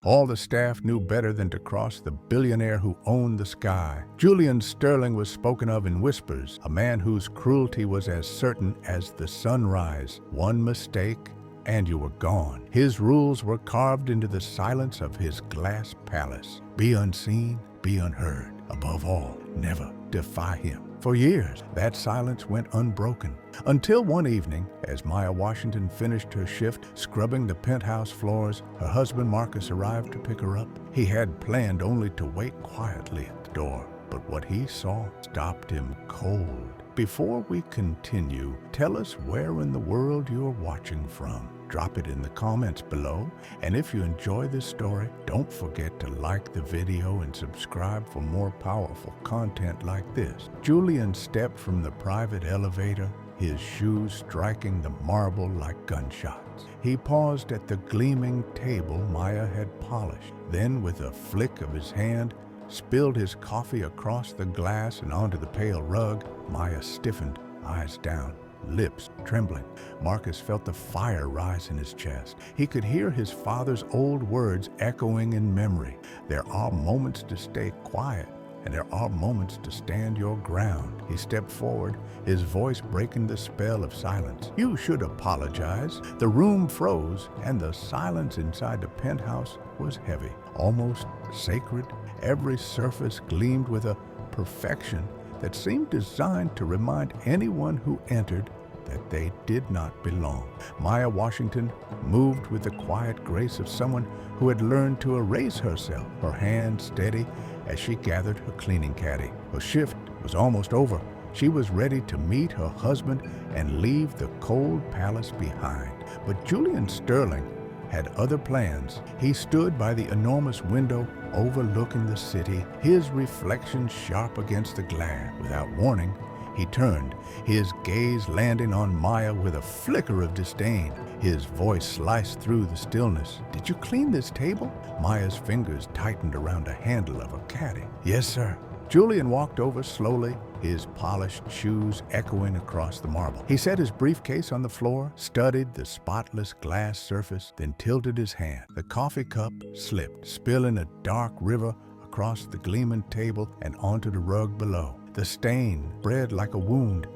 All the staff knew better than to cross the billionaire who owned the sky. Julian Sterling was spoken of in whispers, a man whose cruelty was as certain as the sunrise. One mistake, and you were gone. His rules were carved into the silence of his glass palace. Be unseen, be unheard. Above all, never defy him. For years, that silence went unbroken, until one evening, as Maya Washington finished her shift scrubbing the penthouse floors, her husband Marcus arrived to pick her up. He had planned only to wait quietly at the door, but what he saw stopped him cold. Before we continue, tell us where in the world you're watching from. Drop it in the comments below, and if you enjoy this story, don't forget to like the video and subscribe for more powerful content like this. Julian stepped from the private elevator, his shoes striking the marble like gunshots. He paused at the gleaming table Maya had polished, then with a flick of his hand, spilled his coffee across the glass and onto the pale rug. Maya stiffened, eyes down, lips trembling. Marcus felt the fire rise in his chest. He could hear his father's old words echoing in memory. There are moments to stay quiet, and there are moments to stand your ground. He stepped forward, his voice breaking the spell of silence. You should apologize. The room froze, and the silence inside the penthouse was heavy, almost sacred. Every surface gleamed with a perfection that seemed designed to remind anyone who entered that they did not belong. Maya Washington moved with the quiet grace of someone who had learned to erase herself, her hand steady as she gathered her cleaning caddy. Her shift was almost over. She was ready to meet her husband and leave the cold palace behind. But Julian Sterling had other plans. He stood by the enormous window overlooking the city, his reflection sharp against the glare. Without warning, he turned, his gaze landing on Maya with a flicker of disdain. His voice sliced through the stillness. Did you clean this table? Maya's fingers tightened around a handle of a caddy. Yes, sir. Julian walked over slowly, his polished shoes echoing across the marble. He set his briefcase on the floor, studied the spotless glass surface, then tilted his hand. The coffee cup slipped, spilling a dark river across the gleaming table and onto the rug below. The stain spread like a wound.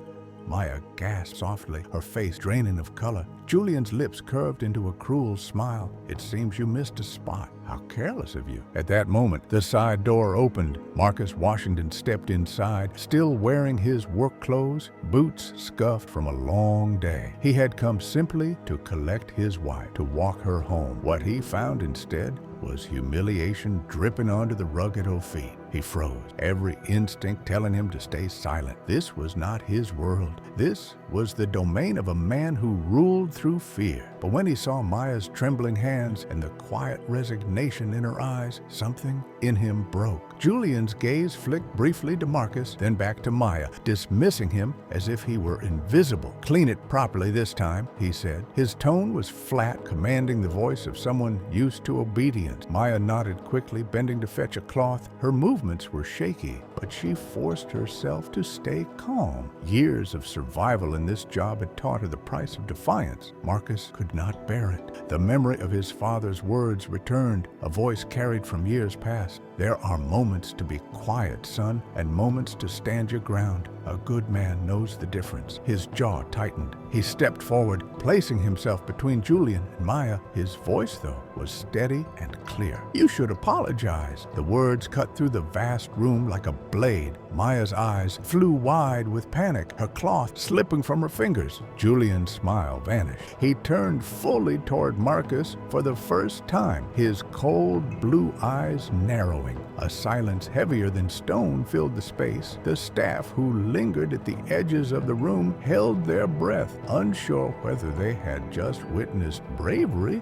Maya gasped softly, her face draining of color. Julian's lips curved into a cruel smile. It seems you missed a spot. How careless of you. At that moment, the side door opened. Marcus Washington stepped inside, still wearing his work clothes, boots scuffed from a long day. He had come simply to collect his wife, to walk her home. What he found instead was humiliation dripping onto the rug at her feet. He froze, every instinct telling him to stay silent. This was not his world. This was the domain of a man who ruled through fear. But when he saw Maya's trembling hands and the quiet resignation in her eyes, something in him broke. Julian's gaze flicked briefly to Marcus, then back to Maya, dismissing him as if he were invisible. Clean it properly this time, he said. His tone was flat, commanding the voice of someone used to obedience. Maya nodded quickly, bending to fetch a cloth. Her movements were shaky, but she forced herself to stay calm. Years of survival in this job had taught her the price of defiance. Marcus could not bear it. The memory of his father's words returned, a voice carried from years past. There are moments to be quiet, son, and moments to stand your ground. A good man knows the difference. His jaw tightened. He stepped forward, placing himself between Julian and Maya. His voice, though, was steady and clear. You should apologize. The words cut through the vast room like a blade. Maya's eyes flew wide with panic, her cloth slipping from her fingers. Julian's smile vanished. He turned fully toward Marcus for the first time, his cold blue eyes narrowing. A silence heavier than stone filled the space. The staff who lingered at the edges of the room held their breath, unsure whether they had just witnessed bravery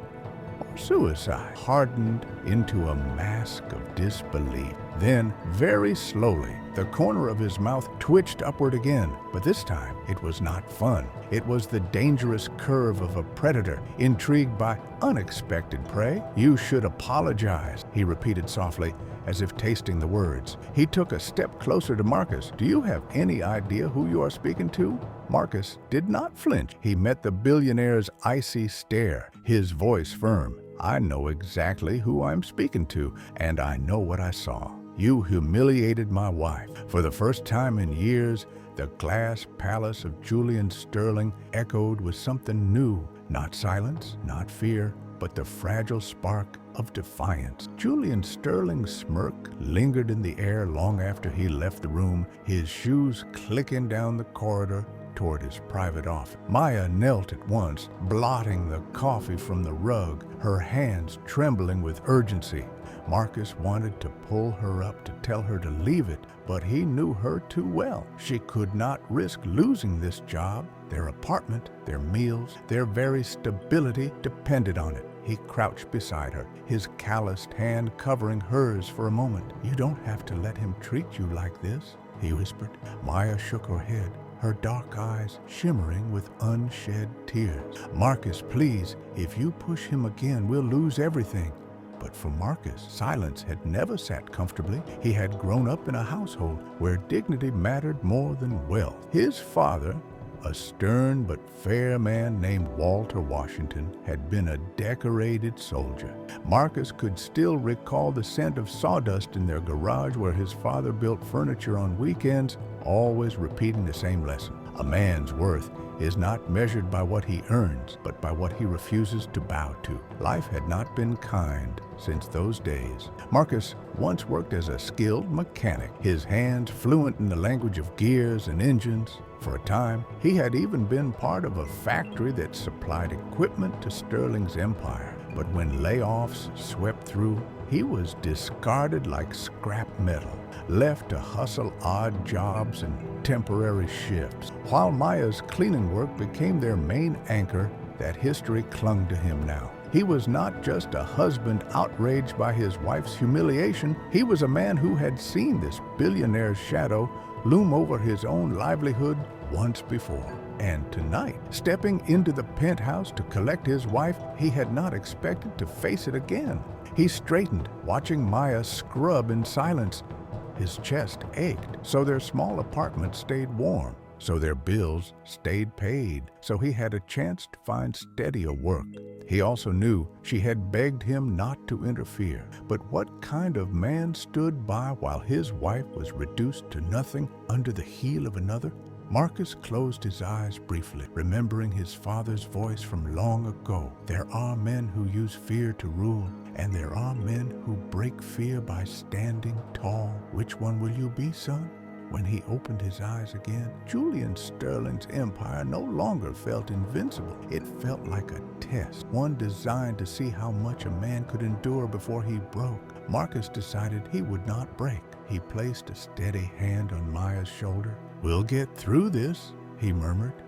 or suicide. Hardened into a mask of disbelief. Then, very slowly, the corner of his mouth twitched upward again, but this time it was not fun. It was the dangerous curve of a predator, intrigued by unexpected prey. You should apologize, he repeated softly, as if tasting the words. He took a step closer to Marcus. Do you have any idea who you are speaking to? Marcus did not flinch. He met the billionaire's icy stare, his voice firm. I know exactly who I'm speaking to, and I know what I saw. You humiliated my wife. For the first time in years, the glass palace of Julian Sterling echoed with something new. Not silence, not fear, but the fragile spark of defiance. Julian Sterling's smirk lingered in the air long after he left the room, his shoes clicking down the corridor toward his private office. Maya knelt at once, blotting the coffee from the rug, her hands trembling with urgency. Marcus wanted to pull her up to tell her to leave it, but he knew her too well. She could not risk losing this job. Their apartment, their meals, their very stability depended on it. He crouched beside her, his calloused hand covering hers for a moment. "You don't have to let him treat you like this," he whispered. Maya shook her head, her dark eyes shimmering with unshed tears. "Marcus, please, if you push him again, we'll lose everything." But for Marcus, silence had never sat comfortably. He had grown up in a household where dignity mattered more than wealth. His father, a stern but fair man named Walter Washington, had been a decorated soldier. Marcus could still recall the scent of sawdust in their garage where his father built furniture on weekends, always repeating the same lesson. A man's worth is not measured by what he earns, but by what he refuses to bow to. Life had not been kind since those days. Marcus once worked as a skilled mechanic, his hands fluent in the language of gears and engines. For a time, he had even been part of a factory that supplied equipment to Sterling's empire. But when layoffs swept through, he was discarded like scrap metal, left to hustle odd jobs and temporary shifts. While Maya's cleaning work became their main anchor, that history clung to him now. He was not just a husband outraged by his wife's humiliation. He was a man who had seen this billionaire's shadow loom over his own livelihood once before. And tonight, stepping into the penthouse to collect his wife, he had not expected to face it again. He straightened, watching Maya scrub in silence. His chest ached, so their small apartment stayed warm, so their bills stayed paid, so he had a chance to find steadier work. He also knew she had begged him not to interfere, but what kind of man stood by while his wife was reduced to nothing under the heel of another? Marcus closed his eyes briefly, remembering his father's voice from long ago. There are men who use fear to rule, and there are men who break fear by standing tall. Which one will you be, son? When he opened his eyes again, Julian Sterling's empire no longer felt invincible. It felt like a test, one designed to see how much a man could endure before he broke. Marcus decided he would not break. He placed a steady hand on Maya's shoulder. "We'll get through this," he murmured.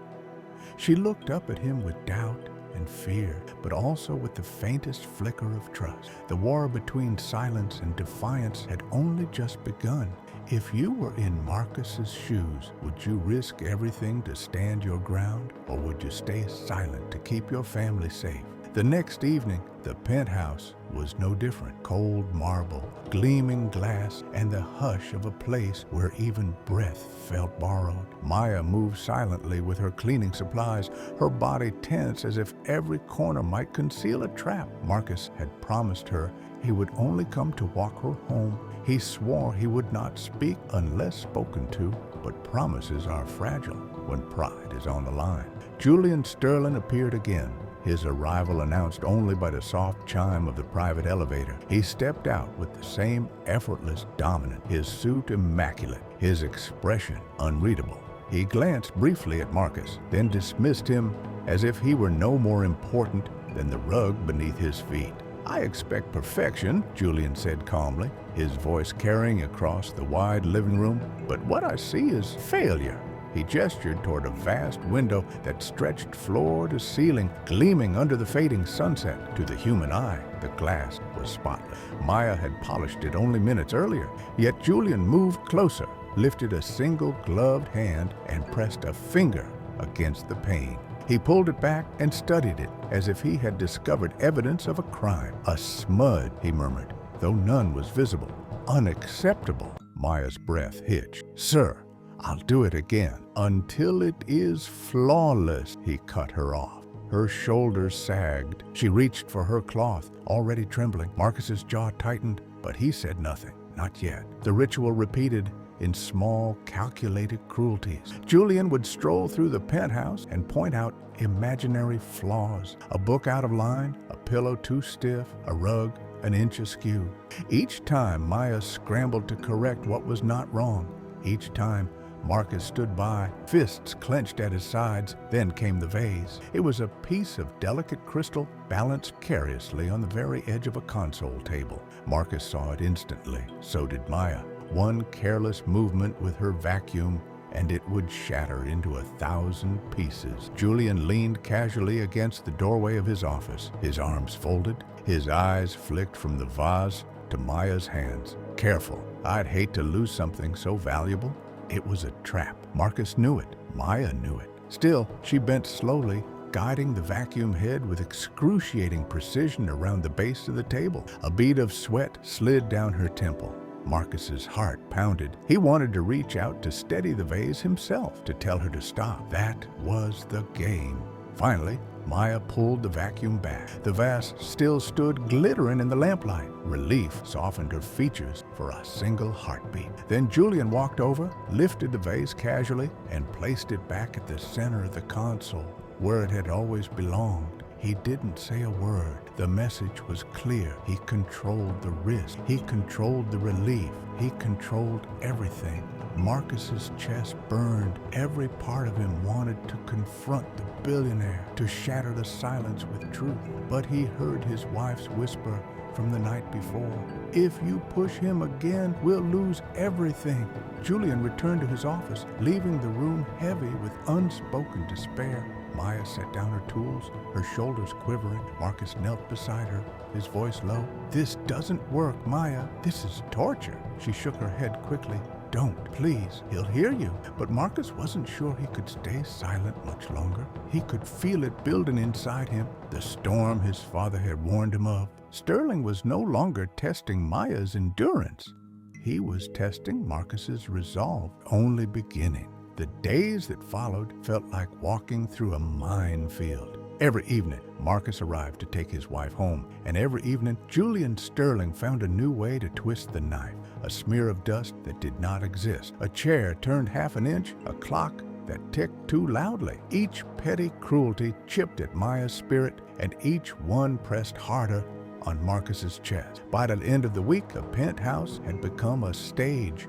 She looked up at him with doubt and fear, but also with the faintest flicker of trust. The war between silence and defiance had only just begun. If you were in Marcus's shoes, would you risk everything to stand your ground, or would you stay silent to keep your family safe? The next evening, the penthouse was no different. Cold marble, gleaming glass, and the hush of a place where even breath felt borrowed. Maya moved silently with her cleaning supplies, her body tense as if every corner might conceal a trap. Marcus had promised her he would only come to walk her home. He swore he would not speak unless spoken to, but promises are fragile when pride is on the line. Julian Sterling appeared again, his arrival announced only by the soft chime of the private elevator. He stepped out with the same effortless dominance, his suit immaculate, his expression unreadable. He glanced briefly at Marcus, then dismissed him as if he were no more important than the rug beneath his feet. "I expect perfection," Julian said calmly, his voice carrying across the wide living room, "but what I see is failure." He gestured toward a vast window that stretched floor to ceiling, gleaming under the fading sunset. To the human eye, the glass was spotless. Maya had polished it only minutes earlier, yet Julian moved closer, lifted a single gloved hand, and pressed a finger against the pane. He pulled it back and studied it as if he had discovered evidence of a crime. "A smudge," he murmured, though none was visible. "Unacceptable." Maya's breath hitched. "Sir, I'll do it again. Until it is flawless," he cut her off. Her shoulders sagged. She reached for her cloth, already trembling. Marcus's jaw tightened, but he said nothing. Not yet. The ritual repeated in small, calculated cruelties. Julian would stroll through the penthouse and point out imaginary flaws. A book out of line, a pillow too stiff, a rug an inch askew. Each time Maya scrambled to correct what was not wrong. Each time Marcus stood by, fists clenched at his sides. Then came the vase. It was a piece of delicate crystal balanced carelessly on the very edge of a console table. Marcus saw it instantly. So did Maya. One careless movement with her vacuum, and it would shatter into 1,000 pieces. Julian leaned casually against the doorway of his office, his arms folded, his eyes flicked from the vase to Maya's hands. Careful, I'd hate to lose something so valuable. It was a trap. Marcus knew it. Maya knew it. Still, she bent slowly, guiding the vacuum head with excruciating precision around the base of the table. A bead of sweat slid down her temple. Marcus's heart pounded. He wanted to reach out to steady the vase himself, to tell her to stop. That was the game. Finally, Maya pulled the vacuum back. The vase still stood glittering in the lamplight. Relief softened her features for a single heartbeat. Then Julian walked over, lifted the vase casually, and placed it back at the center of the console, where it had always belonged. He didn't say a word. The message was clear. He controlled the risk. He controlled the relief. He controlled everything. Marcus's chest burned. Every part of him wanted to confront the billionaire, to shatter the silence with truth. But he heard his wife's whisper from the night before. If you push him again, we'll lose everything. Julian returned to his office, leaving the room heavy with unspoken despair. Maya set down her tools, her shoulders quivering. Marcus knelt beside her, his voice low. This doesn't work, Maya. This is torture. She shook her head quickly. Don't, please. He'll hear you. But Marcus wasn't sure he could stay silent much longer. He could feel it building inside him, the storm his father had warned him of. Sterling was no longer testing Maya's endurance. He was testing Marcus's resolve, only beginning. The days that followed felt like walking through a minefield. Every evening, Marcus arrived to take his wife home, and every evening, Julian Sterling found a new way to twist the knife. A smear of dust that did not exist, a chair turned half an inch, a clock that ticked too loudly. Each petty cruelty chipped at Maya's spirit, and each one pressed harder on Marcus's chest. By the end of the week, the penthouse had become a stage,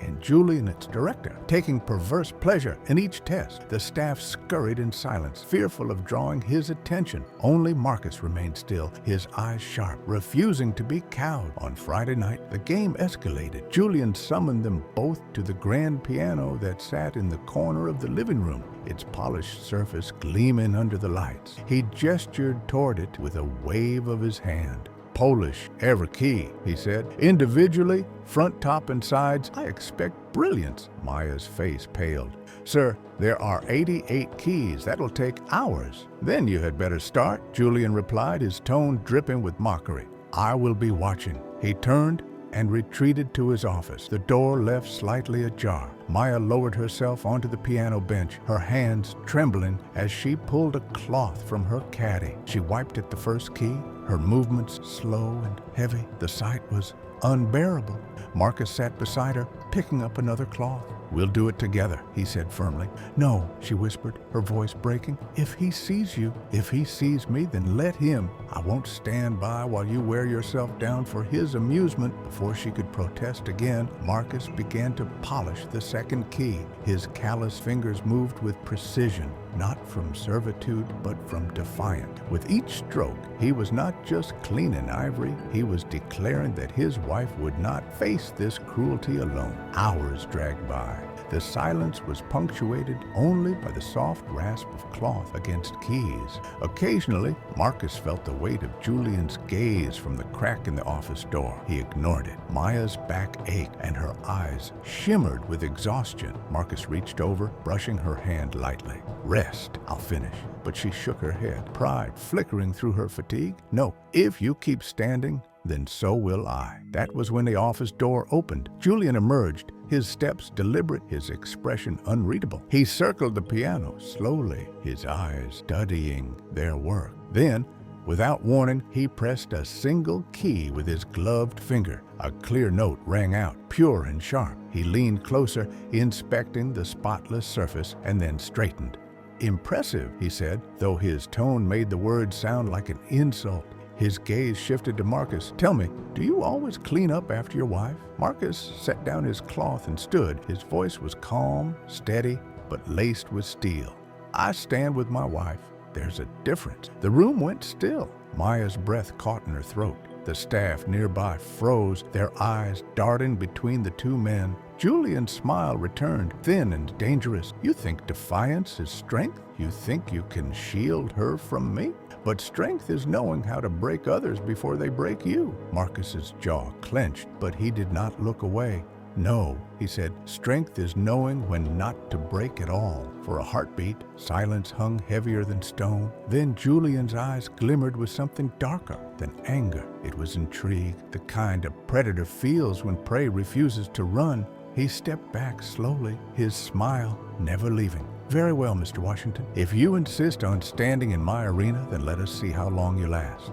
and Julian, its director, taking perverse pleasure in each test. The staff scurried in silence, fearful of drawing his attention. Only Marcus remained still, his eyes sharp, refusing to be cowed. On Friday night, the game escalated. Julian summoned them both to the grand piano that sat in the corner of the living room, its polished surface gleaming under the lights. He gestured toward it with a wave of his hand. Polish, every key, he said. Individually, front, top, and sides, I expect brilliance. Maya's face paled. Sir, there are 88 keys. That'll take hours. Then you had better start, Julian replied, his tone dripping with mockery. I will be watching. He turned and retreated to his office, the door left slightly ajar. Maya lowered herself onto the piano bench, her hands trembling as she pulled a cloth from her caddy. She wiped at the first key, her movements slow and heavy. The sight was unbearable. Marcus sat beside her, picking up another cloth. We'll do it together, he said firmly. No, she whispered, her voice breaking. If he sees you, if he sees me, then let him. I won't stand by while you wear yourself down for his amusement. Before she could protest again, Marcus began to polish the second key. His callous fingers moved with precision, not from servitude, but from defiance. With each stroke, he was not just cleaning ivory, he was declaring that his wife would not face this cruelty alone. Hours dragged by. The silence was punctuated only by the soft rasp of cloth against keys. Occasionally, Marcus felt the weight of Julian's gaze from the crack in the office door. He ignored it. Maya's back ached and her eyes shimmered with exhaustion. Marcus reached over, brushing her hand lightly. Rest, I'll finish. But she shook her head, pride flickering through her fatigue. No, if you keep standing, then so will I. That was when the office door opened. Julian emerged, his steps deliberate, his expression unreadable. He circled the piano slowly, his eyes studying their work. Then, without warning, he pressed a single key with his gloved finger. A clear note rang out, pure and sharp. He leaned closer, inspecting the spotless surface, and then straightened. "Impressive," he said, though his tone made the words sound like an insult. His gaze shifted to Marcus. "Tell me, do you always clean up after your wife?" Marcus set down his cloth and stood. His voice was calm, steady, but laced with steel. "I stand with my wife. There's a difference." The room went still. Maya's breath caught in her throat. The staff nearby froze, their eyes darting between the two men. Julian's smile returned, thin and dangerous. "You think defiance is strength? You think you can shield her from me? But strength is knowing how to break others before they break you." Marcus's jaw clenched, but he did not look away. "No," he said, "strength is knowing when not to break at all." For a heartbeat, silence hung heavier than stone. Then Julian's eyes glimmered with something darker than anger. It was intrigue, the kind a predator feels when prey refuses to run. He stepped back slowly, his smile never leaving. "Very well, Mr. Washington. If you insist on standing in my arena, then let us see how long you last."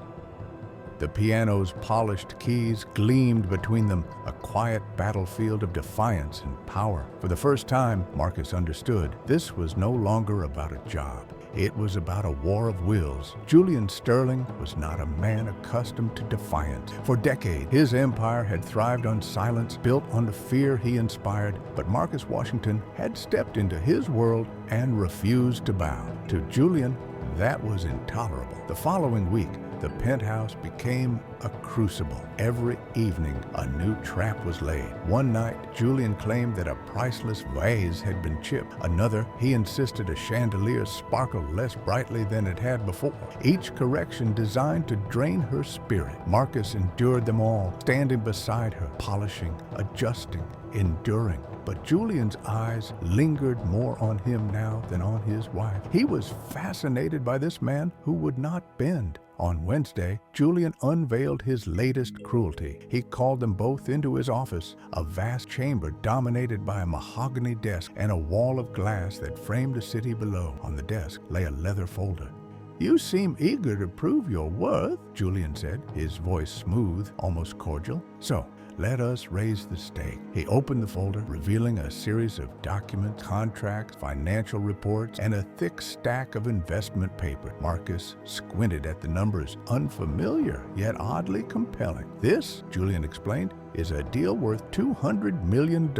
The piano's polished keys gleamed between them, a quiet battlefield of defiance and power. For the first time, Marcus understood this was no longer about a job. It was about a war of wills. Julian Sterling was not a man accustomed to defiance. For decades, his empire had thrived on silence, built on the fear he inspired. But Marcus Washington had stepped into his world and refused to bow. To Julian, that was intolerable. The following week, the penthouse became a crucible. Every evening, a new trap was laid. One night, Julian claimed that a priceless vase had been chipped. Another, he insisted a chandelier sparkled less brightly than it had before. Each correction designed to drain her spirit. Marcus endured them all, standing beside her, polishing, adjusting, enduring. But Julian's eyes lingered more on him now than on his wife. He was fascinated by this man who would not bend. On Wednesday, Julian unveiled his latest cruelty. He called them both into his office, a vast chamber dominated by a mahogany desk and a wall of glass that framed the city below. On the desk lay a leather folder. "You seem eager to prove your worth," Julian said, his voice smooth, almost cordial. "So, let us raise the stake." He opened the folder, revealing a series of documents, contracts, financial reports, and a thick stack of investment paper. Marcus squinted at the numbers, unfamiliar, yet oddly compelling. "This," Julian explained, "is a deal worth $200 million.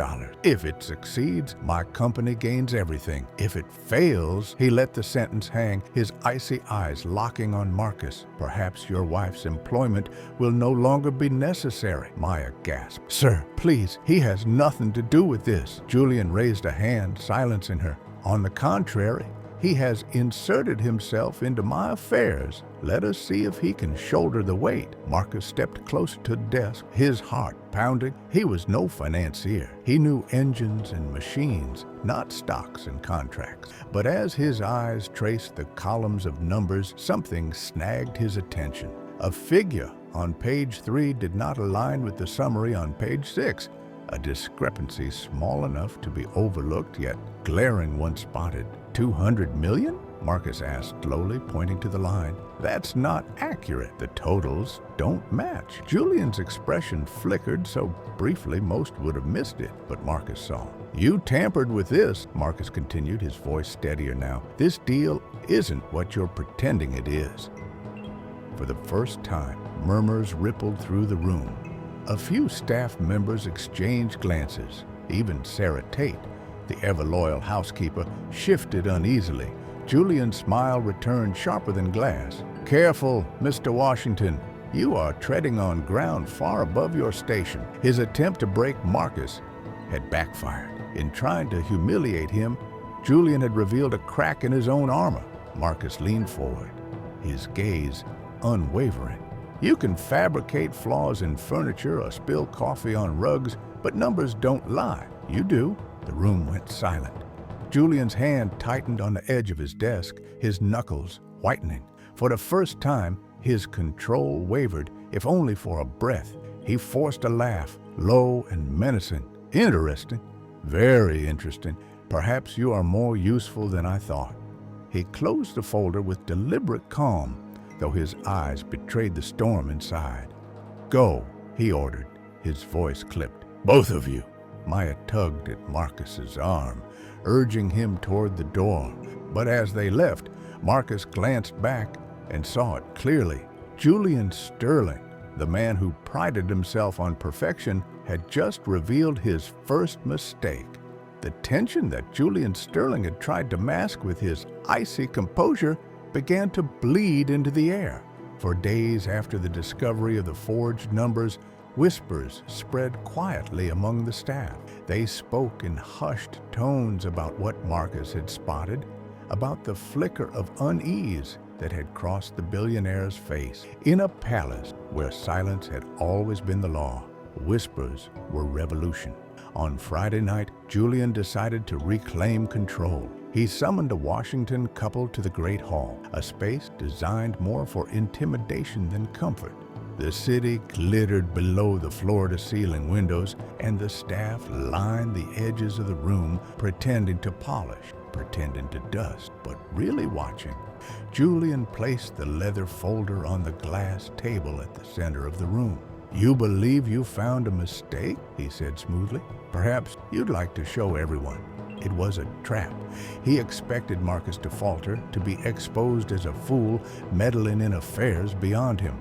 If it succeeds, my company gains everything. If it fails," he let the sentence hang, his icy eyes locking on Marcus. "Perhaps your wife's employment will no longer be necessary." Maya gasped. "Sir, please, he has nothing to do with this." Julian raised a hand, silencing her. "On the contrary, he has inserted himself into my affairs. Let us see if he can shoulder the weight." Marcus stepped closer to the desk, his heart pounding. He was no financier. He knew engines and machines, not stocks and contracts. But as his eyes traced the columns of numbers, something snagged his attention. A figure on page 3 did not align with the summary on page 6. A discrepancy small enough to be overlooked, yet glaring when spotted. $200 million? Marcus asked slowly, pointing to the line. "That's not accurate. The totals don't match." Julian's expression flickered so briefly most would have missed it, but Marcus saw. "You tampered with this," Marcus continued, his voice steadier now. "This deal isn't what you're pretending it is." For the first time, murmurs rippled through the room. A few staff members exchanged glances. Even Sarah Tate, the ever-loyal housekeeper, shifted uneasily. Julian's smile returned sharper than glass. "Careful, Mr. Washington. You are treading on ground far above your station." His attempt to break Marcus had backfired. In trying to humiliate him, Julian had revealed a crack in his own armor. Marcus leaned forward, his gaze unwavering. "You can fabricate flaws in furniture or spill coffee on rugs, but numbers don't lie. You do." The room went silent. Julian's hand tightened on the edge of his desk, his knuckles whitening. For the first time, his control wavered, if only for a breath. He forced a laugh, low and menacing. "Interesting. Very interesting. Perhaps you are more useful than I thought. He closed the folder with deliberate calm, though his eyes betrayed the storm inside. Go, he ordered. His voice clipped. Both of you. Maya tugged at Marcus's arm, urging him toward the door. But as they left, Marcus glanced back and saw it clearly. Julian Sterling, the man who prided himself on perfection, had just revealed his first mistake. The tension that Julian Sterling had tried to mask with his icy composure began to bleed into the air. For days after the discovery of the forged numbers, whispers spread quietly among the staff. They spoke in hushed tones about what Marcus had spotted, about the flicker of unease that had crossed the billionaire's face. In a palace where silence had always been the law, whispers were revolution. On Friday night, Julian decided to reclaim control. He summoned a Washington couple to the Great Hall, a space designed more for intimidation than comfort. The city glittered below the floor-to-ceiling windows, and the staff lined the edges of the room, pretending to polish, pretending to dust, but really watching. Julian placed the leather folder on the glass table at the center of the room. "You believe you found a mistake?" he said smoothly. "Perhaps you'd like to show everyone." It was a trap. He expected Marcus to falter, to be exposed as a fool, meddling in affairs beyond him.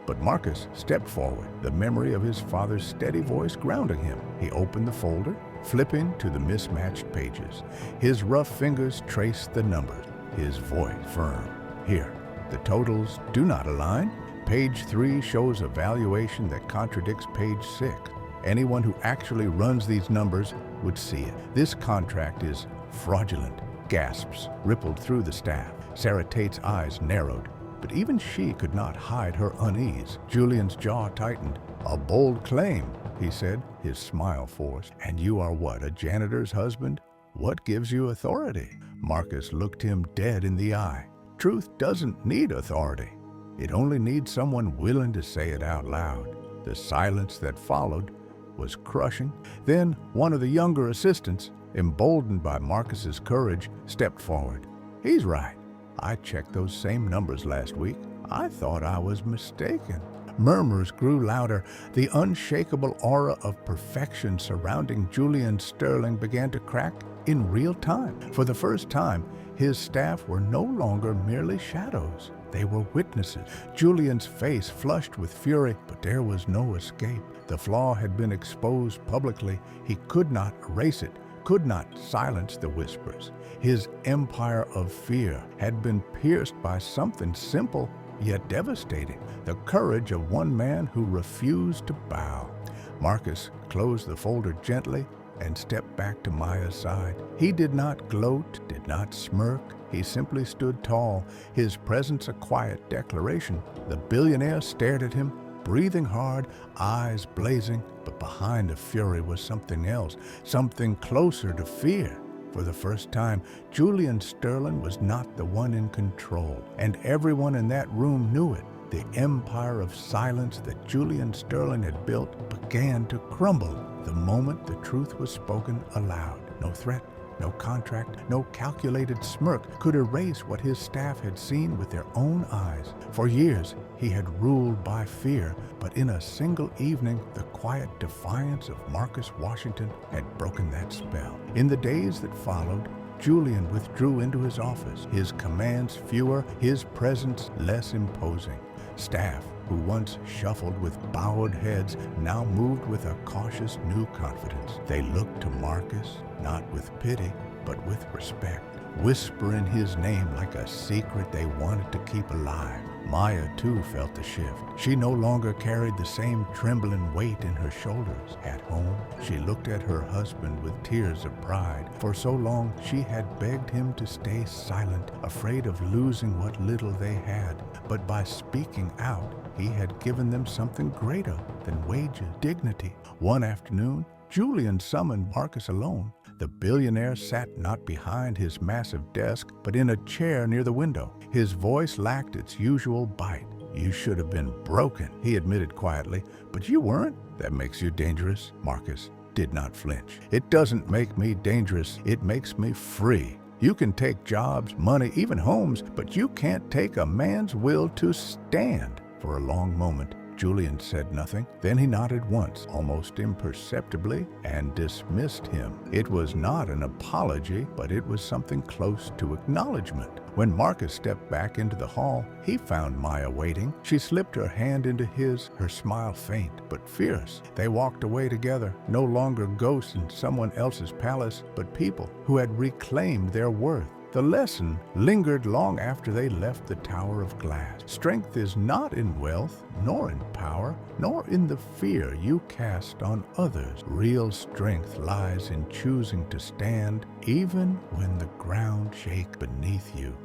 But Marcus stepped forward, the memory of his father's steady voice grounding him. He opened the folder, flipping to the mismatched pages. His rough fingers traced the numbers, his voice firm. "Here, the totals do not align. Page 3 shows a valuation that contradicts page 6. Anyone who actually runs these numbers would see it. This contract is fraudulent." Gasps rippled through the staff. Sarah Tate's eyes narrowed, but even she could not hide her unease. Julian's jaw tightened. "A bold claim," he said, his smile forced. "And you are what, a janitor's husband? What gives you authority?" Marcus looked him dead in the eye. "Truth doesn't need authority. It only needs someone willing to say it out loud." The silence that followed was crushing. Then one of the younger assistants, emboldened by Marcus's courage, stepped forward. "He's right. I checked those same numbers last week. I thought I was mistaken." Murmurs grew louder. The unshakable aura of perfection surrounding Julian Sterling began to crack in real time. For the first time, his staff were no longer merely shadows. They were witnesses. Julian's face flushed with fury, but there was no escape. The flaw had been exposed publicly. He could not erase it, could not silence the whispers. His empire of fear had been pierced by something simple yet devastating: the courage of one man who refused to bow. Marcus closed the folder gently and stepped back to Maya's side. He did not gloat, did not smirk. He simply stood tall, his presence a quiet declaration. The billionaire stared at him, breathing hard, eyes blazing, but behind the fury was something else, something closer to fear. For the first time, Julian Sterling was not the one in control, and everyone in that room knew it. The empire of silence that Julian Sterling had built began to crumble the moment the truth was spoken aloud. No threat, no contract, no calculated smirk could erase what his staff had seen with their own eyes. For years, he had ruled by fear, but in a single evening, the quiet defiance of Marcus Washington had broken that spell. In the days that followed, Julian withdrew into his office, his commands fewer, his presence less imposing. Staff, who once shuffled with bowed heads, now moved with a cautious new confidence. They looked to Marcus, not with pity, but with respect, whispering his name like a secret they wanted to keep alive. Maya, too, felt the shift. She no longer carried the same trembling weight in her shoulders. At home, she looked at her husband with tears of pride. For so long, she had begged him to stay silent, afraid of losing what little they had. But by speaking out, he had given them something greater than wages, dignity. One afternoon, Julian summoned Marcus alone. The billionaire sat not behind his massive desk, but in a chair near the window. His voice lacked its usual bite. "You should have been broken," he admitted quietly. "But you weren't. That makes you dangerous." Marcus did not flinch. "It doesn't make me dangerous, it makes me free. You can take jobs, money, even homes, but you can't take a man's will to stand." For a long moment, Julian said nothing. Then he nodded once, almost imperceptibly, and dismissed him. It was not an apology, but it was something close to acknowledgement. When Marcus stepped back into the hall, he found Maya waiting. She slipped her hand into his, her smile faint but fierce. They walked away together, no longer ghosts in someone else's palace, but people who had reclaimed their worth. The lesson lingered long after they left the Tower of Glass. Strength is not in wealth, nor in power, nor in the fear you cast on others. Real strength lies in choosing to stand even when the ground shakes beneath you.